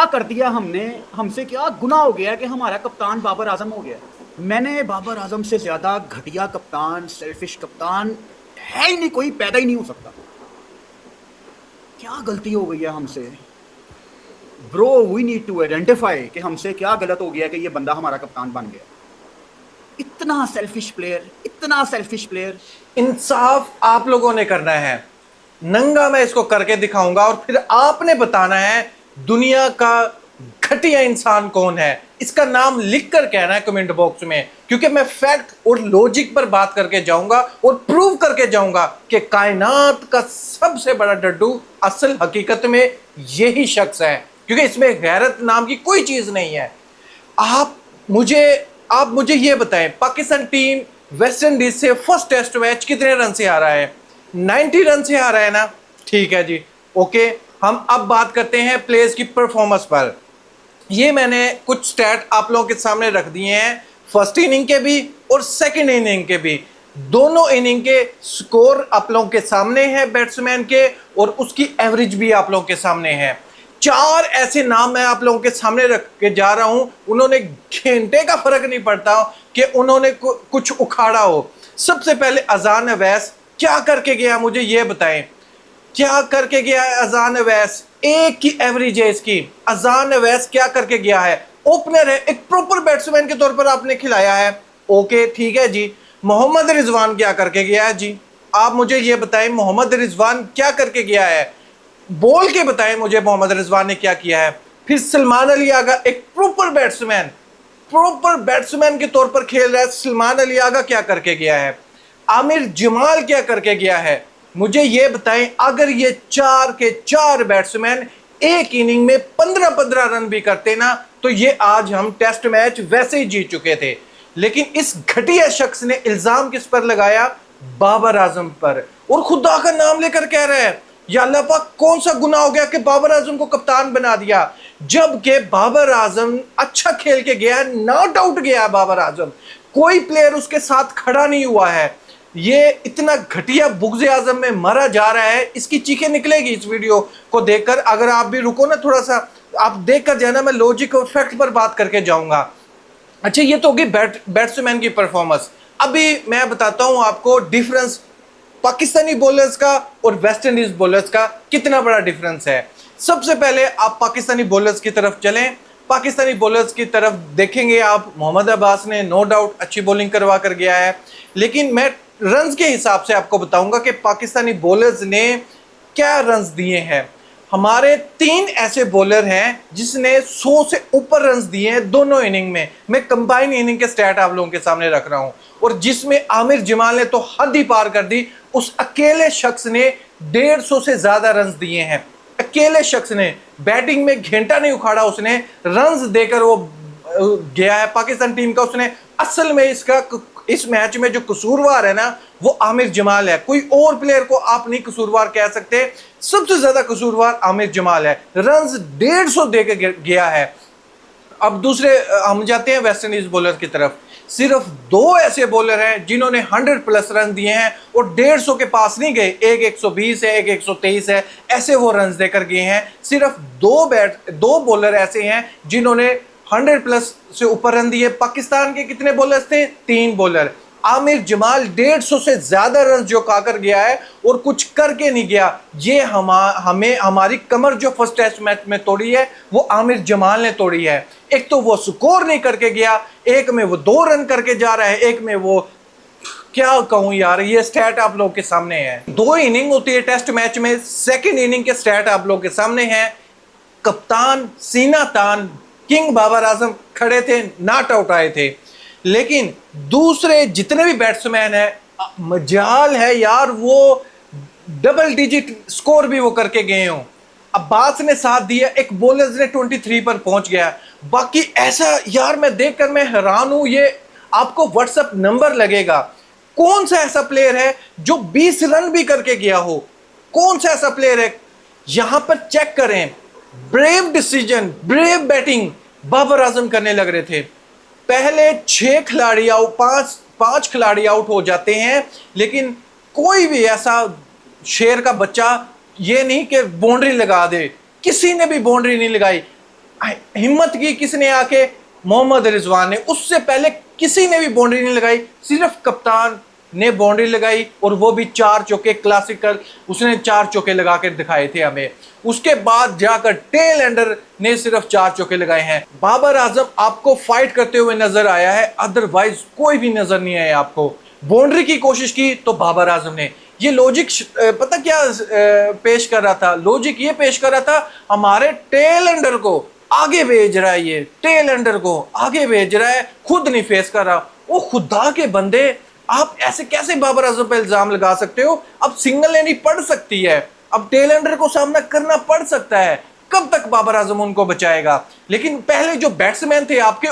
क्या कर दिया हमने, हमसे क्या गुनाह हो गया कि हमारा कप्तान बाबर आजम हो गया। मैंने बाबर आजम से ज्यादा घटिया कप्तान, सेल्फिश कप्तान है ही नहीं, कोई पैदा ही नहीं हो सकता। क्या गलती हो गई है हमसे bro? We need to identify कि हमसे क्या गलत हो गया कि ये बंदा हमारा कप्तान बन गया। इतना सेल्फिश प्लेयर, इतना सेल्फिश प्लेयर। इंसाफ आप लोगों ने करना है। नंगा मैं इसको करके दिखाऊंगा और फिर आपने बताना है दुनिया का घटिया इंसान कौन है। इसका नाम लिख कर कहना है कमेंट बॉक्स में, क्योंकि मैं फैक्ट और लॉजिक पर बात करके जाऊंगा और प्रूव करके जाऊंगा कि कायनात का सबसे बड़ा डड्डू असल हकीकत में यही शख्स है, क्योंकि इसमें गैरत नाम की कोई चीज नहीं है। आप मुझे आप मुझे ये बताएं, पाकिस्तान टीम वेस्ट इंडीज से फर्स्ट टेस्ट मैच कितने रन से आ रहा है? 90 रन से आ रहा है ना? ठीक है जी, ओके। हम अब बात करते हैं प्लेयर्स की परफॉर्मेंस पर। ये मैंने कुछ स्टैट आप लोगों के सामने रख दिए हैं, फर्स्ट इनिंग के भी और सेकंड इनिंग के भी। दोनों इनिंग के स्कोर आप लोगों के सामने हैं बैट्समैन के, और उसकी एवरेज भी आप लोगों के सामने है। चार ऐसे नाम मैं आप लोगों के सामने रख के जा रहा हूं, उन्होंने घंटे का फर्क नहीं पड़ता कि उन्होंने कुछ उखाड़ा हो। सबसे पहले अजान अवैस क्या करके गया, मुझे ये बताएं, क्या करके गया है अजान अवैस? एक की एवरेज है इसकी। अजान अवैस क्या करके गया है? ओपनर है, एक प्रॉपर बैट्समैन के तौर पर आपने खिलाया है, ओके ठीक है जी। मोहम्मद रिजवान क्या करके गया है जी? आप मुझे ये बताएं, मोहम्मद रिजवान क्या करके गया है? बोल के बताएं मुझे मोहम्मद रिजवान ने क्या किया है। फिर सलमान अली आगा, एक प्रॉपर बैट्समैन के तौर पर खेल रहा है, सलमान अली आगा क्या करके गया है? आमिर जमाल क्या करके गया है? मुझे ये बताएं, अगर ये चार के चार बैट्समैन एक इनिंग में 15-15 रन भी करते ना, तो ये आज हम टेस्ट मैच वैसे ही जीत चुके थे। लेकिन इस घटिया शख्स ने इल्जाम किस पर लगाया? बाबर आजम पर। और खुदा का नाम लेकर कह रहे हैं, या अल्लाह पाक कौन सा गुनाह हो गया कि बाबर आजम को कप्तान बना दिया, जबकि बाबर आजम अच्छा खेल के गया है, नॉट आउट गया है बाबर आजम, कोई प्लेयर उसके साथ खड़ा नहीं हुआ है। ये इतना घटिया बुग़्ज़ आज़म में मरा जा रहा है, इसकी चीखें निकलेगी इस वीडियो को देखकर। अगर आप भी रुको ना थोड़ा सा, आप देख कर जाना, मैं लॉजिक और फैक्ट पर बात करके जाऊंगा। अच्छा, ये तो होगी बैट्समैन की परफॉर्मेंस। अभी मैं बताता हूं आपको डिफरेंस पाकिस्तानी बॉलर्स का और वेस्ट इंडीज बॉलर्स का, कितना बड़ा डिफरेंस है। सबसे पहले आप पाकिस्तानी बॉलर्स की तरफ चलें। पाकिस्तानी बॉलर्स की तरफ देखेंगे आप, मोहम्मद अब्बास ने नो डाउट अच्छी बॉलिंग करवा कर गया है, लेकिन मैं रन्स के हिसाब से आपको बताऊंगा कि पाकिस्तानी बॉलर्स ने क्या रन्स दिए हैं। हमारे तीन ऐसे बॉलर हैं जिसने 100 से ऊपर रन्स दिए हैं दोनों इनिंग में। मैं कंबाइन इनिंग के स्टैट आप लोगों के सामने रख रहा हूं, और जिसमें आमिर जमाल ने तो हद ही पार कर दी। उस अकेले शख्स ने 150 से ज्यादा रन्स दिए हैं। अकेले शख्स ने बैटिंग में घंटा नहीं उखाड़ा, उसने रन्स देकर वो गया है पाकिस्तान टीम का। उसने असल में इस मैच में जो कसूरवार है ना, वो आमिर जमाल है। कोई और प्लेयर को आप नहीं कसूरवार कह सकते, सबसे ज्यादा कसूरवार आमिर जमाल है। रन्स 150 देकर गया है। अब दूसरे हम जाते हैं वेस्ट इंडीज बॉलर की तरफ। सिर्फ दो ऐसे बॉलर हैं जिन्होंने 100 प्लस रन दिए हैं और 150 के पास नहीं गए। एक 120 है, एक 123 है, ऐसे वो रन देकर गए हैं। सिर्फ दो बॉलर ऐसे हैं जिन्होंने 100 प्लस से ऊपर रन दिए। पाकिस्तान के कितने बॉलर्स थे? 3 बॉलर। आमिर जमाल 150 से ज्यादा रन जो काकर गया है और कुछ करके नहीं गया। ये हमें हमारी कमर जो फर्स्ट टेस्ट मैच में तोड़ी है, वो आमिर जमाल ने तोड़ी है। एक तो वो स्कोर नहीं करके गया, एक में वो 2 रन करके जा रहा है, एक में वो, क्या कहूं यार, ये स्टैट आप लोग के सामने है। 2 इनिंग होती है टेस्ट मैच में, सेकेंड इनिंग के स्टैट आप लोग के सामने हैं। कप्तान सीना तान किंग बाबर आजम खड़े थे, नॉट आउट आए थे। लेकिन दूसरे जितने भी बैट्समैन है, मजाल है यार, वो डबल डिजिट स्कोर भी वो करके गए हों। अब्बास ने साथ दिया, एक बॉलर ने 23 पर पहुंच गया। बाकी ऐसा यार, मैं देखकर मैं हैरान हूं। ये आपको व्हाट्सएप नंबर लगेगा, कौन सा ऐसा प्लेयर है जो 20 रन भी करके गया हो? कौन सा ऐसा प्लेयर है? यहां पर चेक करें, brave decision, brave batting Babar Azam करने लग रहे थे। पहले 6 खिलाड़ी आउट, पांच खिलाड़ी आउट हो जाते हैं, लेकिन कोई भी ऐसा शेर का बच्चा ये नहीं कि बाउंड्री लगा दे, किसी ने भी बाउंड्री नहीं लगाई। हिम्मत की किसने आके, मोहम्मद रिजवान ने। उससे पहले किसी ने भी बाउंड्री नहीं लगाई, सिर्फ कप्तान ने बाउंड्री लगाई, और वो भी 4 चौके क्लासिकल, उसने 4 चौके लगा कर दिखाए थे हमें। उसके बाद जाकर टेल एंडर ने सिर्फ 4 चौके लगाए हैं। बाबर आजम आपको फाइट करते हुए नजर आया है, अदरवाइज कोई भी नजर नहीं आया आपको। बाउंड्री की कोशिश की तो बाबर आजम ने। ये लॉजिक पता क्या पेश कर रहा था, लॉजिक ये पेश कर रहा था, हमारे टेल एंडर को आगे भेज रहा है, ये टेल एंडर को आगे भेज रहा है, खुद नहीं फेस कर रहा। वो खुदा के बंदे, आप ऐसे कैसे बाबर आजम पे इल्जाम लगा सकते हो? अब सिंगल लेनी पड़ सकती है, अब टेल एंडर को सामना करना पड़ सकता है, कब तक बाबर आजम उनको बचाएगा? लेकिन पहले जो बैट्समैन थे आपके,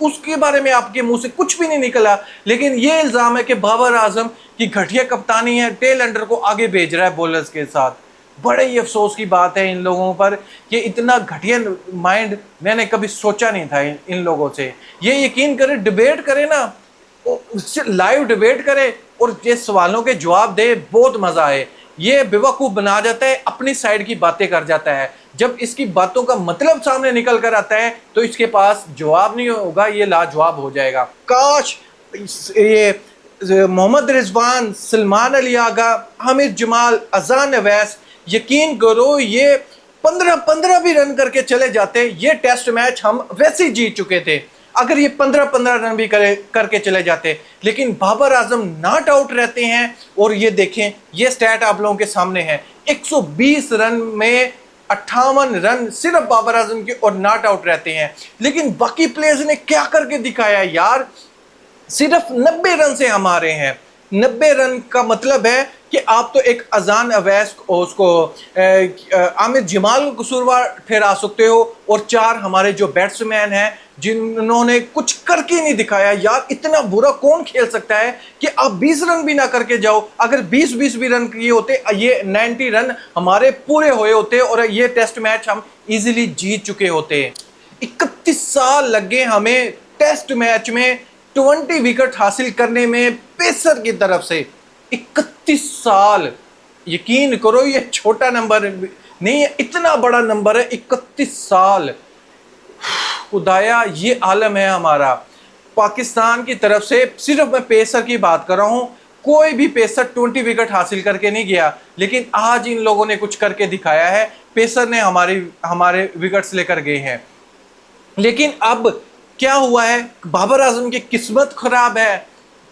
उसके बारे में आपके मुंह से कुछ भी नहीं निकला, लेकिन ये इल्जाम है कि बाबर आजम की घटिया कप्तानी है, टेल एंडर को आगे भेज रहा है बॉलर्स के साथ। बड़े ही अफसोस की बात है इन लोगों पर कि इतना घटिया माइंड मैंने कभी सोचा नहीं था इन लोगों से। ये यकीन करें, डिबेट करें ना, लाइव डिबेट करे और ये सवालों के जवाब दे, बहुत मजा आए। ये बेवकूफ बना जाता है, अपनी साइड की बातें कर जाता है। जब इसकी बातों का मतलब सामने निकल कर आता है तो इसके पास जवाब नहीं होगा, ये लाजवाब हो जाएगा। काश ये मोहम्मद रिजवान, सलमान अली आगा, हामिद जमाल, अजान अवैस, यकीन करो ये 15-15 भी रन करके चले जाते, ये टेस्ट मैच हम वैसे ही जीत चुके थे अगर ये 15-15 रन भी करके चले जाते। लेकिन बाबर आजम नॉट आउट रहते हैं, और ये देखें, ये स्टैट आप लोगों के सामने है, 120 रन में 58 रन सिर्फ बाबर आजम के और नॉट आउट रहते हैं। लेकिन बाकी प्लेयर्स ने क्या करके दिखाया यार, सिर्फ 90 रन से हमारे हैं। 90 रन का मतलब है कि आप तो एक अजान अवैस उसको आमिर जमाल को कसूरवार ठहरा सकते हो, और 4 हमारे जो बैट्समैन हैं जिन्होंने कुछ करके नहीं दिखाया। यार इतना बुरा कौन खेल सकता है कि आप 20 रन भी ना करके जाओ? अगर 20-20 भी रन किए होते, ये 90 रन हमारे पूरे हुए होते और ये टेस्ट मैच हम इजीली जीत चुके होते। 31 साल लगे हमें टेस्ट मैच में 20 विकेट हासिल करने में पेसर की तरफ से। 31 साल, यकीन करो ये छोटा नंबर नहीं है, इतना बड़ा नंबर है 31 साल। खुदाया ये आलम है हमारा पाकिस्तान की तरफ से। सिर्फ मैं पेसर की बात कर रहा हूं, कोई भी पेसर 20 विकेट हासिल करके नहीं गया, लेकिन आज इन लोगों ने कुछ करके दिखाया है। पेसर ने हमारे विकेट्स लेकर गए हैं। लेकिन अब क्या हुआ है, बाबर आजम की किस्मत खराब है,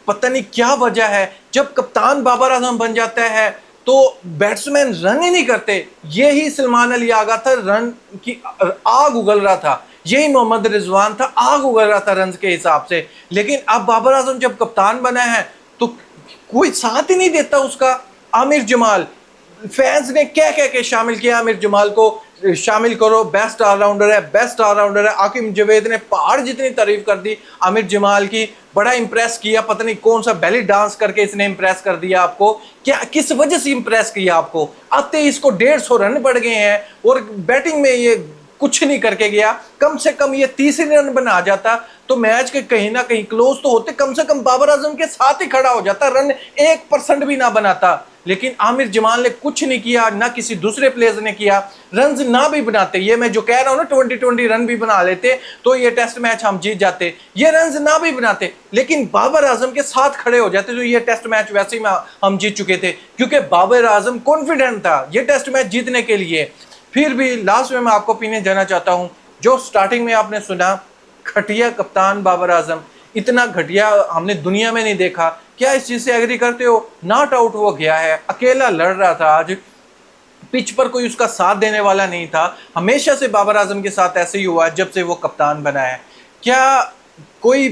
पता नहीं क्या वजह है। जब कप्तान बाबर आजम बन जाता है तो बैट्समैन रन ही नहीं करते। यही सलमान अली आगा था, रन की आग उगल रहा था, यही मोहम्मद रिजवान था, आग उगल रहा था रन के हिसाब से। लेकिन अब बाबर आजम जब कप्तान बना है तो कोई साथ ही नहीं देता उसका। आमिर जमाल, फैंस ने क्या कह के शामिल किया आमिर जमाल को, शामिल करो, बेस्ट ऑलराउंडर है, बेस्ट ऑलराउंडर है। आकिब जवेद ने पहाड़ जितनी तारीफ कर दी आमिर जमाल की, बड़ा इंप्रेस किया, पता नहीं कौन सा बैली डांस करके इसने इंप्रेस कर दिया आपको। क्या किस वजह से इंप्रेस किया आपको? आते ही इसको 150 रन बढ़ गए हैं, और बैटिंग में ये कुछ नहीं करके गया। कम से कम ये 30 रन बना जाता तो मैच के कहीं ना कहीं क्लोज तो होते, कम से कम बाबर आजम के साथ ही खड़ा हो जाता, रन 1% भी ना बनाता। लेकिन आमिर जमाल ने कुछ नहीं किया, ना किसी दूसरे प्लेयर ने किया, रन ना भी बनाते। ये मैं जो कह रहा हूं ना, 20-20 रन भी बना लेते तो ये टेस्ट मैच हम जीत जाते। ये रन ना भी बनाते लेकिन बाबर आजम के साथ खड़े हो जाते तो ये टेस्ट मैच वैसे ही हम जीत चुके थे, क्योंकि बाबर आजम कॉन्फिडेंट था ये टेस्ट मैच जीतने के लिए। फिर भी लास्ट में मैं आपको ओपिनियन देना चाहता हूं, जो स्टार्टिंग में आपने सुना, घटिया कप्तान बाबर आजम, इतना घटिया हमने दुनिया में नहीं देखा। क्या इस चीज से एग्री करते हो? नॉट आउट हो गया है, अकेला लड़ रहा था, आज पिच पर कोई उसका साथ देने वाला नहीं था। हमेशा से बाबर आजम के साथ ऐसे ही हुआ है जब से वो कप्तान बना है। क्या कोई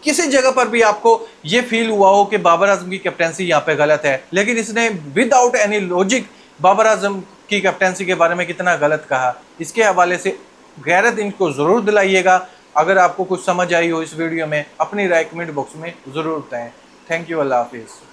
किसी जगह पर भी आपको ये फील हुआ हो कि बाबर आजम की कैप्टनसी यहाँ पे गलत है? लेकिन इसने without any logic Babar Azam की कैप्टनसी के बारे में कितना गलत कहा, इसके हवाले से गैरत इनको ज़रूर दिलाइएगा। अगर आपको कुछ समझ आई हो इस वीडियो में, अपनी राय कमेंट बॉक्स में ज़रूर बताएं। थैंक यू, अल्लाह हाफिज़।